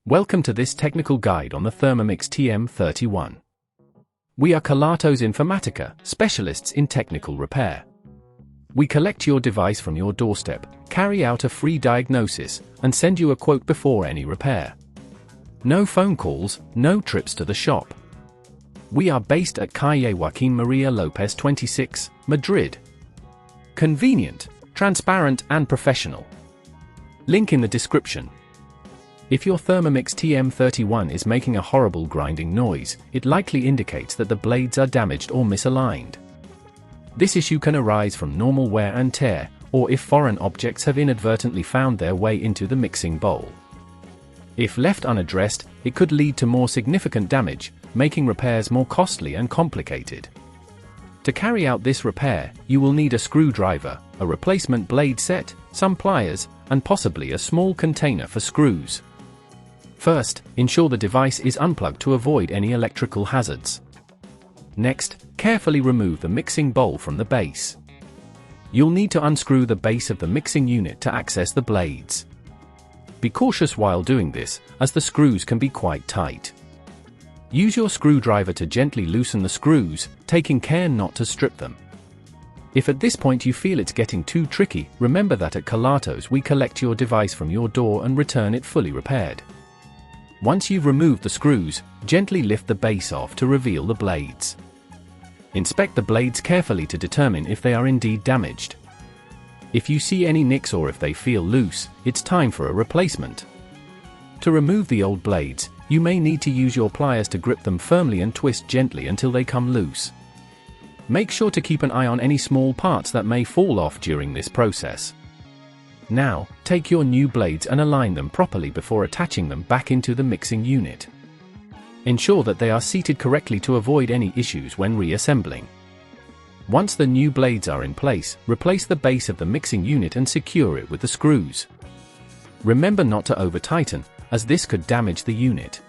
Welcome to this technical guide on the Thermomix TM31. We are Kelatos Informatica, specialists in technical repair. We collect your device from your doorstep, carry out a free diagnosis, and send you a quote before any repair. No phone calls, no trips to the shop. We are based at Calle Joaquín María López 26, Madrid. Convenient, transparent and professional. Link in the description. If your Thermomix TM31 is making a horrible grinding noise, it likely indicates that the blades are damaged or misaligned. This issue can arise from normal wear and tear, or if foreign objects have inadvertently found their way into the mixing bowl. If left unaddressed, it could lead to more significant damage, making repairs more costly and complicated. To carry out this repair, you will need a screwdriver, a replacement blade set, some pliers, and possibly a small container for screws. First, ensure the device is unplugged to avoid any electrical hazards. Next, carefully remove the mixing bowl from the base. You'll need to unscrew the base of the mixing unit to access the blades. Be cautious while doing this, as the screws can be quite tight. Use your screwdriver to gently loosen the screws, taking care not to strip them. If at this point you feel it's getting too tricky, remember that at Kelatos we collect your device from your door and return it fully repaired. Once you've removed the screws, gently lift the base off to reveal the blades. Inspect the blades carefully to determine if they are indeed damaged. If you see any nicks or if they feel loose, it's time for a replacement. To remove the old blades, you may need to use your pliers to grip them firmly and twist gently until they come loose. Make sure to keep an eye on any small parts that may fall off during this process. Now, take your new blades and align them properly before attaching them back into the mixing unit. Ensure that they are seated correctly to avoid any issues when reassembling. Once the new blades are in place, replace the base of the mixing unit and secure it with the screws. Remember not to over-tighten, as this could damage the unit.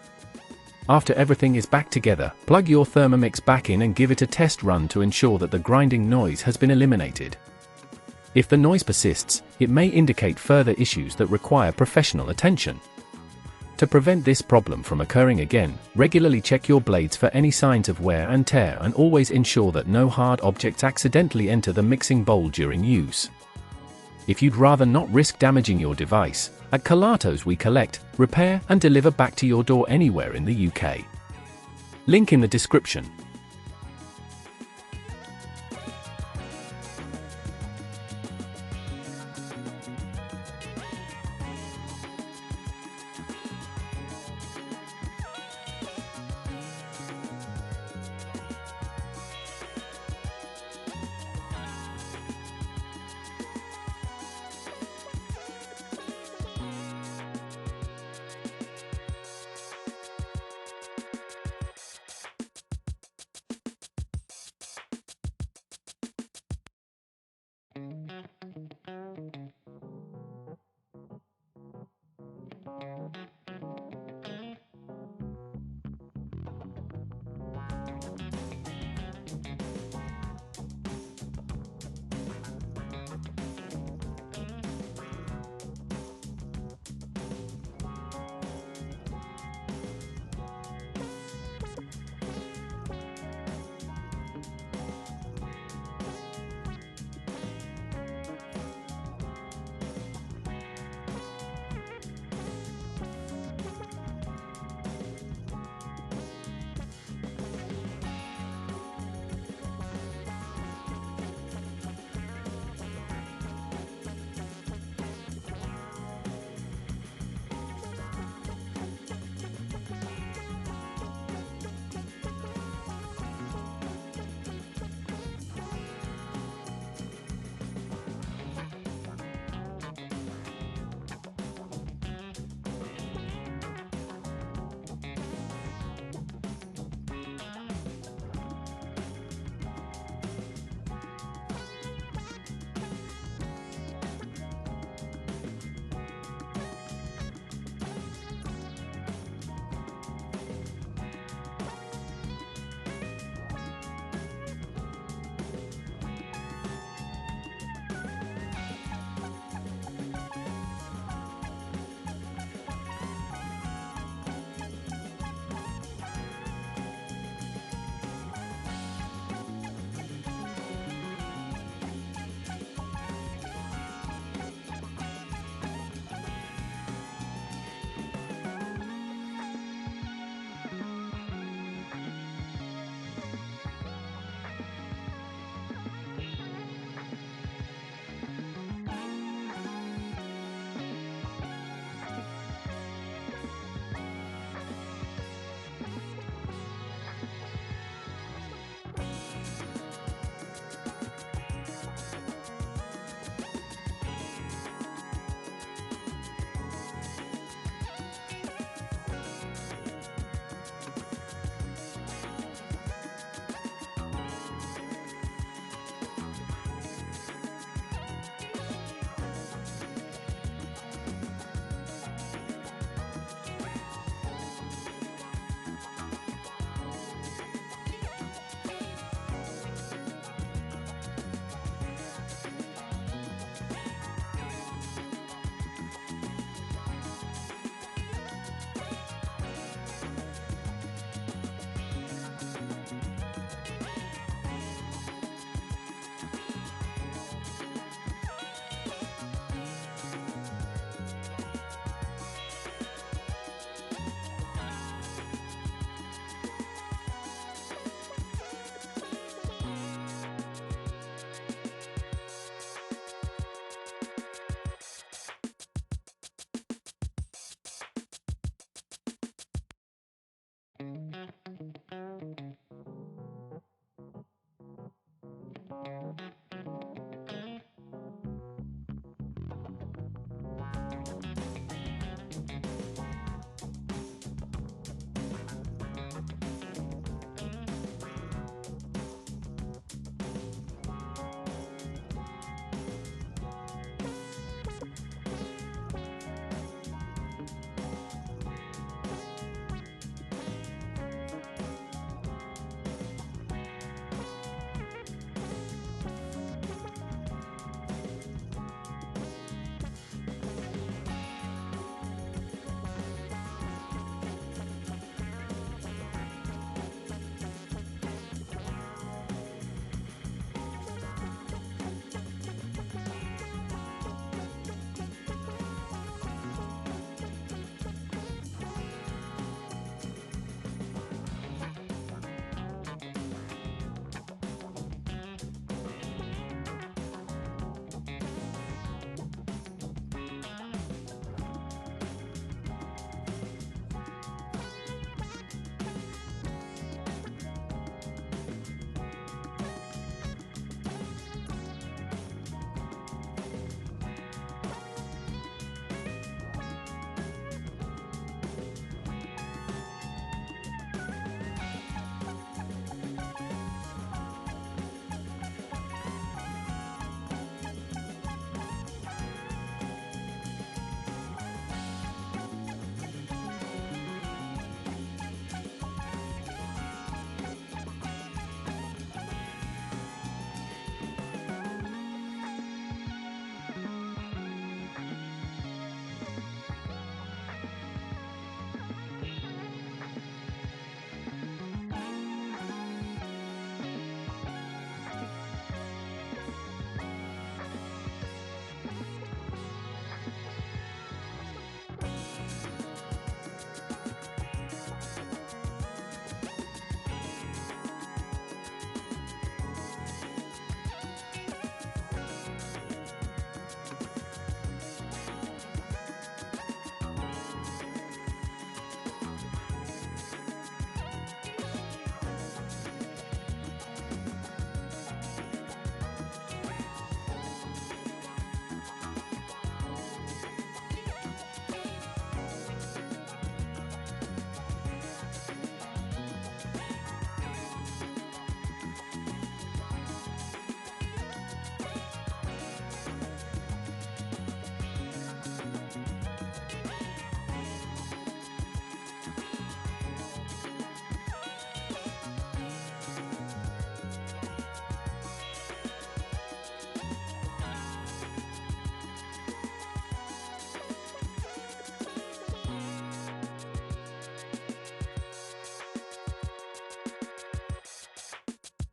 After everything is back together, plug your Thermomix back in and give it a test run to ensure that the grinding noise has been eliminated. If the noise persists, it may indicate further issues that require professional attention. To prevent this problem from occurring again, regularly check your blades for any signs of wear and tear and always ensure that no hard objects accidentally enter the mixing bowl during use. If you'd rather not risk damaging your device, at Kelatos we collect, repair and deliver back to your door anywhere in the UK. Link in the description.